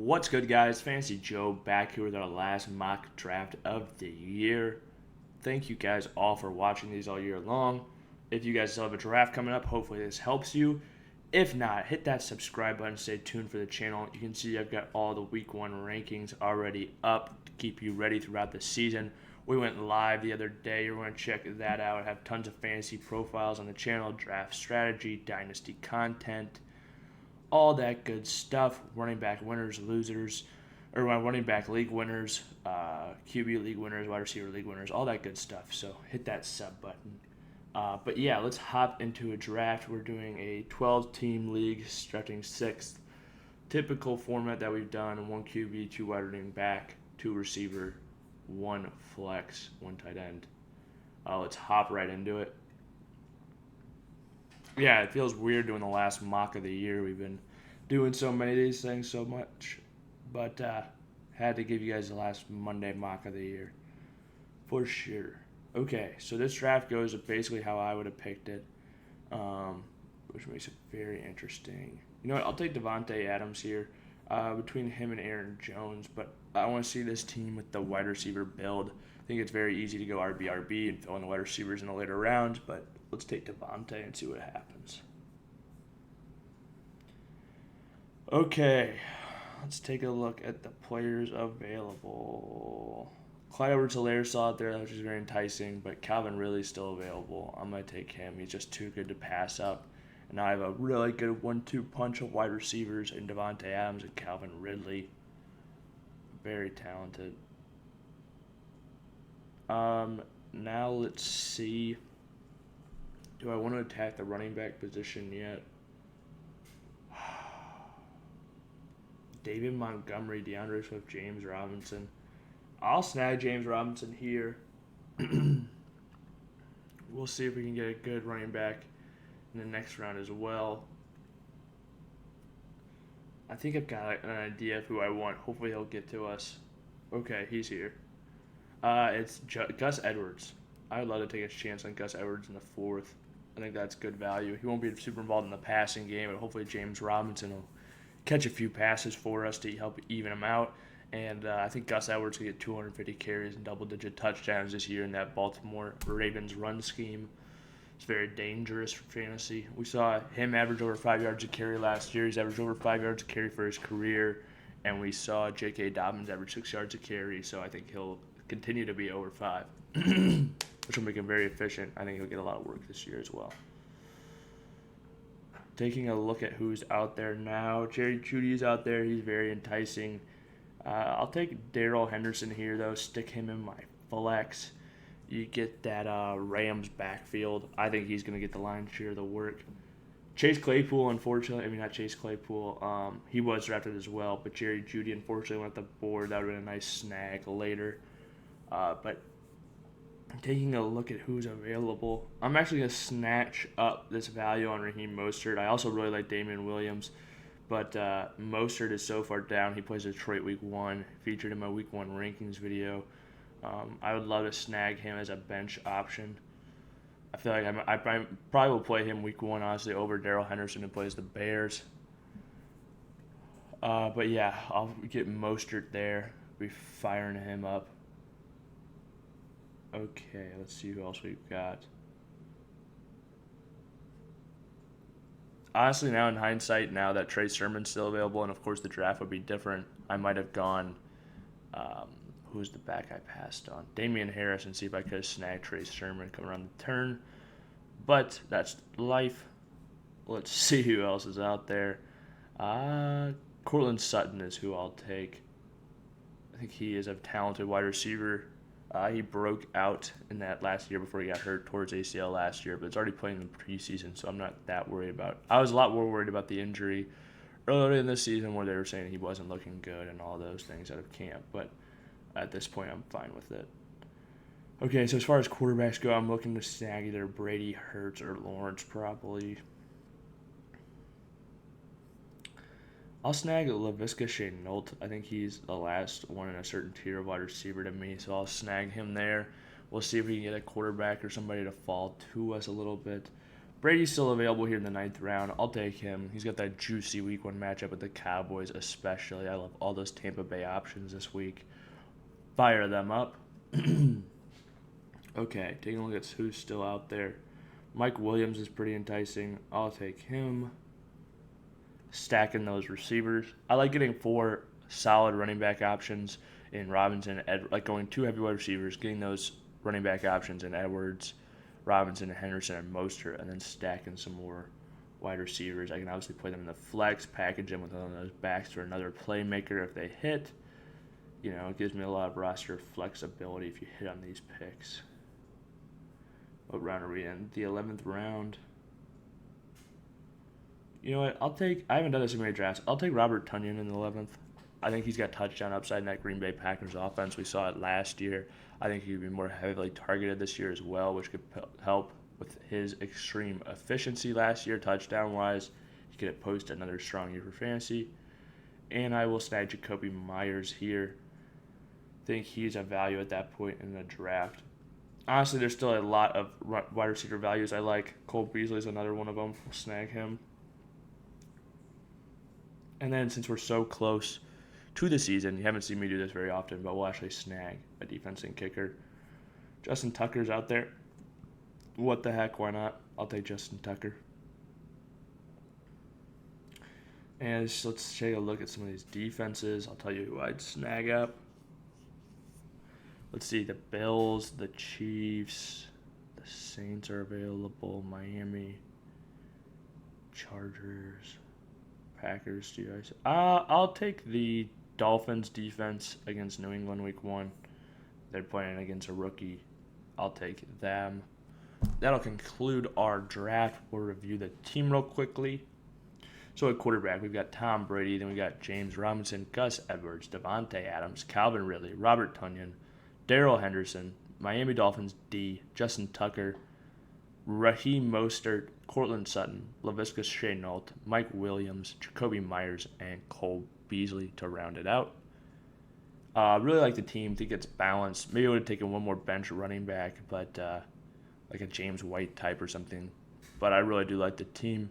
What's good, guys? Fantasy Joe back here with our last mock draft of the year. Thank you guys all for watching these all year long. If you guys still have a draft coming up, hopefully this helps you. If not, hit that subscribe button, stay tuned for the channel. You can see I've got all the week 1 rankings already up to keep you ready throughout the season. We went live the other day. You're going to check that out. I have tons of fantasy profiles on the channel, draft strategy, dynasty content, all that good stuff. Running back winners, losers, or running back league winners, QB league winners, wide receiver league winners, all that good stuff. So hit that sub button. But yeah, let's hop into a draft. We're doing a 12-team league, drafting 6th. Typical format that we've done: 1 QB, 2 wide running back, 2 receiver, 1 flex, 1 tight end. Let's hop right into it. Yeah, it feels weird doing the last mock of the year. We've been doing so many of these things so much, but had to give you guys the last Monday mock of the year for sure. Okay, so this draft goes basically how I would have picked it, which makes it very interesting. You know what? I'll take Davante Adams here between him and Aaron Jones, but I want to see this team with the wide receiver build. I think it's very easy to go RB and fill in the wide receivers in the later rounds, but let's take Davante and see what happens. Okay, let's take a look at the players available. Clyde Edwards-Helaire saw it there, which is very enticing, but Calvin Ridley's still available. I'm going to take him. He's just too good to pass up. And now I have a really good 1-2 punch of wide receivers in Davante Adams and Calvin Ridley. Very talented. Now let's see. Do I want to attack the running back position yet? David Montgomery, DeAndre Swift, James Robinson. I'll snag James Robinson here. We'll see if we can get a good running back in the next round as well. I think I've got an idea of who I want. Hopefully he'll get to us. Okay, he's here. It's Gus Edwards. I would love to take a chance on Gus Edwards in the 4th. I think that's good value. He won't be super involved in the passing game, but hopefully James Robinson will catch a few passes for us to help even him out. And I think Gus Edwards will get 250 carries and double-digit touchdowns this year in that Baltimore Ravens run scheme. It's very dangerous for fantasy. We saw him average over 5 yards a carry last year. He's averaged over 5 yards a carry for his career. And we saw J.K. Dobbins average 6 yards a carry, so I think he'll continue to be over 5, which will make him very efficient. I think he'll get a lot of work this year as well. Taking a look at who's out there now. Jerry Jeudy's out there. He's very enticing. I'll take Darrell Henderson here, though. Stick him in my flex. You get that Rams backfield. I think he's going to get the lion's share of the work. Chase Claypool, unfortunately, not Chase Claypool. He was drafted as well, but Jerry Jeudy, unfortunately, went off the board. That would have been a nice snag later. But taking a look at who's available, I'm actually going to snatch up this value on Raheem Mostert. I also really like Damian Williams, but Mostert is so far down. He plays Detroit Week 1, featured in my Week 1 rankings video. I would love to snag him as a bench option. I feel like I probably will play him Week 1, honestly, over Darrell Henderson, who plays the Bears. But yeah, I'll get Mostert there. Be firing him up. Okay, let's see who else we've got. Honestly, now in hindsight, now that Trey Sermon's still available, and of course the draft would be different, I might have gone, who's the back I passed on? Damian Harris, and see if I could have snagged Trey Sermon coming around the turn. But that's life. Let's see who else is out there. Cortland Sutton is who I'll take. I think he is a talented wide receiver. He broke out in that last year before he got hurt towards ACL last year, but it's already playing in the preseason, so I'm not that worried about. I was a lot more worried about the injury earlier in this season where they were saying he wasn't looking good and all those things out of camp, but at this point I'm fine with it. Okay, so as far as quarterbacks go, I'm looking to snag either Brady, Hurts, or Lawrence probably. I'll snag Laviska Shenault. I think he's the last one in a certain tier of wide receiver to me, so I'll snag him there. We'll see if we can get a quarterback or somebody to fall to us a little bit. Brady's still available here in the 9th round. I'll take him. He's got that juicy week 1 matchup with the Cowboys especially. I love all those Tampa Bay options this week. Fire them up. Okay, taking a look at who's still out there. Mike Williams is pretty enticing. I'll take him. Stacking those receivers. I like getting 4 solid running back options in Robinson, like going 2 heavyweight receivers, getting those running back options in Edwards, Robinson, Henderson, and Mostert, and then stacking some more wide receivers. I can obviously play them in the flex, package them with one of those backs for another playmaker if they hit. You know, it gives me a lot of roster flexibility if you hit on these picks. What round are we in? The 11th round. You know what? I haven't done this in many drafts. I'll take Robert Tunyan in the 11th. I think he's got touchdown upside in that Green Bay Packers offense. We saw it last year. I think he could be more heavily targeted this year as well, which could help with his extreme efficiency last year, touchdown-wise. He could post another strong year for fantasy. And I will snag Jacoby Myers here. I think he's a value at that point in the draft. Honestly, there's still a lot of wide receiver values I like. Cole Beasley is another one of them. We'll snag him. And then since we're so close to the season, you haven't seen me do this very often, but we'll actually snag a defensive kicker. Justin Tucker's out there. What the heck, why not? I'll take Justin Tucker. And let's take a look at some of these defenses. I'll tell you who I'd snag up. Let's see, the Bills, the Chiefs, the Saints are available, Miami, Chargers, Packers, Steelers. I'll take the Dolphins defense against New England week 1. They're playing against a rookie. I'll take them. That'll conclude our draft. We'll review the team real quickly. So at quarterback, we've got Tom Brady, then we got James Robinson, Gus Edwards, Davante Adams, Calvin Ridley, Robert Tunyan, Darrell Henderson, Miami Dolphins D, Justin Tucker, Raheem Mostert, Cortland Sutton, Laviska Shenault, Mike Williams, Jacoby Myers, and Cole Beasley to round it out. Really like the team. Think it's balanced. Maybe I would have taken one more bench running back, but like a James White type or something. But I really do like the team.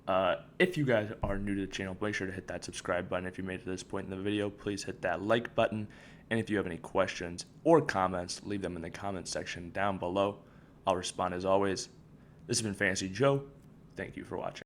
If you guys are new to the channel, make sure to hit that subscribe button. If you made it to this point in the video, please hit that like button. And if you have any questions or comments, leave them in the comments section down below. I'll respond as always. This has been Fantasy Joe. Thank you for watching.